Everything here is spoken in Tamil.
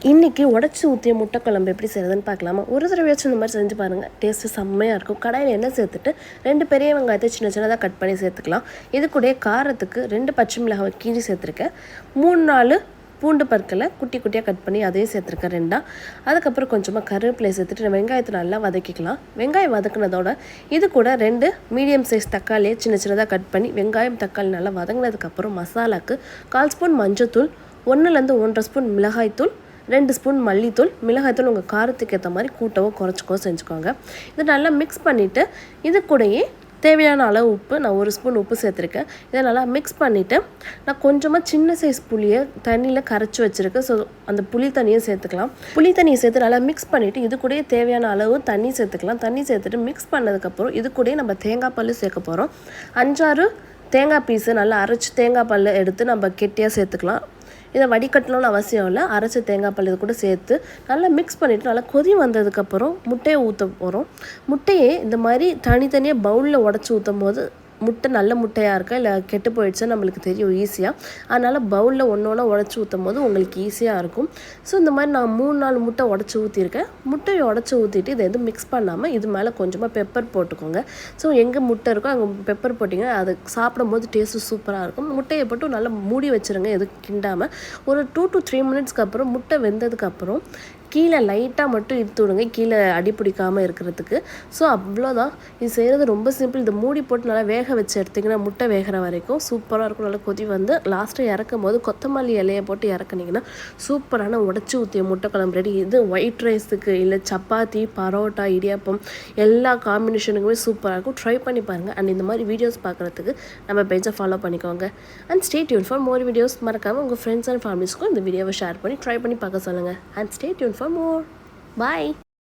இன்றைக்கி உடச்சி ஊற்றிய முட்டை குழம்பு எப்படி செய்கிறதுன்னு பார்க்கலாமா? ஒரு தடவையாச்சும் இந்த மாதிரி செஞ்சு பாருங்கள், டேஸ்ட்டு செம்மையாக இருக்கும். கடாயில் எண்ணெய் சேர்த்துட்டு 2 பெரிய வெங்காயத்தை சின்ன சின்னதாக கட் பண்ணி சேர்த்துக்கலாம். இது கூட காரத்துக்கு 2 பச்சை மிளகாய் கீழே சேர்த்துருக்கேன். 3-4 பூண்டு பற்களை குட்டி குட்டியாக கட் பண்ணி அதையும் சேர்த்துருக்கேன் 2. அதுக்கப்புறம் கொஞ்சமாக கருவேப்பிலை சேர்த்துட்டு வெங்காயத்தை நல்லா வதக்கிக்கலாம். வெங்காயம் வதக்குனதோட இது கூட 2 மீடியம் சைஸ் தக்காளியை சின்ன சின்னதாக கட் பண்ணி வெங்காயம் தக்காளி நல்லா வதங்கினதுக்கப்புறம் மசாலாவுக்கு 1/4 ஸ்பூன் மஞ்சத்தூள், 1லேருந்து 1.5 ஸ்பூன் மிளகாய்த்தூள், 2 ஸ்பூன் மல்லித்தூள். மிளகாய்த்தூள் உங்கள் காரத்துக்கு ஏற்ற மாதிரி கூட்டவோ குறைச்சிக்கோ செஞ்சுக்கோங்க. இது நல்லா மிக்ஸ் பண்ணிவிட்டு இது கூடயே தேவையான அளவு உப்பு, நான் 1 ஸ்பூன் உப்பு சேர்த்துருக்கேன். இதை நல்லா மிக்ஸ் பண்ணிவிட்டு நான் கொஞ்சமாக சின்ன சைஸ் புளியை தண்ணியில் கரைச்சி வச்சுருக்கேன். ஸோ அந்த புளி தண்ணியை சேர்த்துக்கலாம். புளி தண்ணியை சேர்த்து நல்லா மிக்ஸ் பண்ணிவிட்டு இது கூடயே தேவையான அளவு தண்ணி சேர்த்துக்கலாம். தண்ணி சேர்த்துட்டு மிக்ஸ் பண்ணதுக்கப்புறம் இது கூடயே நம்ம தேங்காய் பால் சேர்க்க போகிறோம். 5-6 தேங்காய் பீஸு நல்லா அரைச்சி தேங்காய் பால் எடுத்து நம்ம கெட்டியாக சேர்த்துக்கலாம். இதை வடிகட்டணும்னு அவசியம் இல்லை. அரைச்ச தேங்காய் பால் இது கூட சேர்த்து நல்லா மிக்ஸ் பண்ணிவிட்டு நல்லா கொதி வந்ததுக்கப்புறம் முட்டையை ஊற்ற போகிறோம். முட்டையை இந்த மாதிரி தனித்தனியாக பவுலில் உடச்சி ஊற்றும் போது முட்டை நல்ல முட்டையாக இருக்கா இல்லை கெட்டு போயிடுச்சா நம்மளுக்கு தெரியும் ஈஸியாக. அதனால் பவுலில் ஒன்று உடச்சி ஊற்றும் போது உங்களுக்கு ஈஸியாக இருக்கும். ஸோ இந்த மாதிரி நான் 3-4 முட்டை உடச்சி ஊற்றிருக்கேன். முட்டையை உடச்சி ஊற்றிட்டு இதை எதுவும் மிக்ஸ் பண்ணாமல் இது மேலே கொஞ்சமாக பெப்பர் போட்டுக்கோங்க. ஸோ எங்கே முட்டை இருக்கோ அங்கே பெப்பர் போட்டிங்கன்னா அது சாப்பிடும்போது டேஸ்ட்டு சூப்பராக இருக்கும். முட்டையை போட்டு நல்லா மூடி வச்சுருங்க, எதுவும் கிண்டாமல். ஒரு 2 to 3 மினிட்ஸ்க்கு அப்புறம் முட்டை வெந்ததுக்கப்புறம் கீழே லைட்டாக மட்டும் இழுத்து விடுங்க, கீழே அடி பிடிக்காமல் இருக்கிறதுக்கு. ஸோ அவ்வளோதான். இது செய்கிறது ரொம்ப சிம்பிள். இதை மூடி போட்டு நல்லா வேக வச்சு எடுத்திங்கன்னா முட்டை வேகிற வரைக்கும் சூப்பராக இருக்கும். நல்லா கொதி வந்து லாஸ்ட்டாக இறக்கும் போது கொத்தமல்லி இலையை போட்டு இறக்குனிங்கன்னா சூப்பரான உடச்சி ஊற்றிய முட்டை குழம்பு ரெடி. இது ஒயிட் ரைஸுக்கு இல்லை சப்பாத்தி, பரோட்டா, இடியாப்பம் எல்லா காம்பினேஷனுக்குமே சூப்பராக இருக்கும். ட்ரை பண்ணி பாருங்கள். அண்ட் இந்த மாதிரி வீடியோஸ் பார்க்குறதுக்கு நம்ம பேஜை ஃபாலோ பண்ணிக்கோங்க. And stay tune for more videos. மறக்காமல் உங்கள் ஃப்ரெண்ட்ஸ் அண்ட் ஃபேமிலிஸ்க்கும் இந்த வீடியோவை ஷேர் பண்ணி ட்ரை பண்ணி பார்க்க சொல்லுங்கள். And stay tune for more. Bye.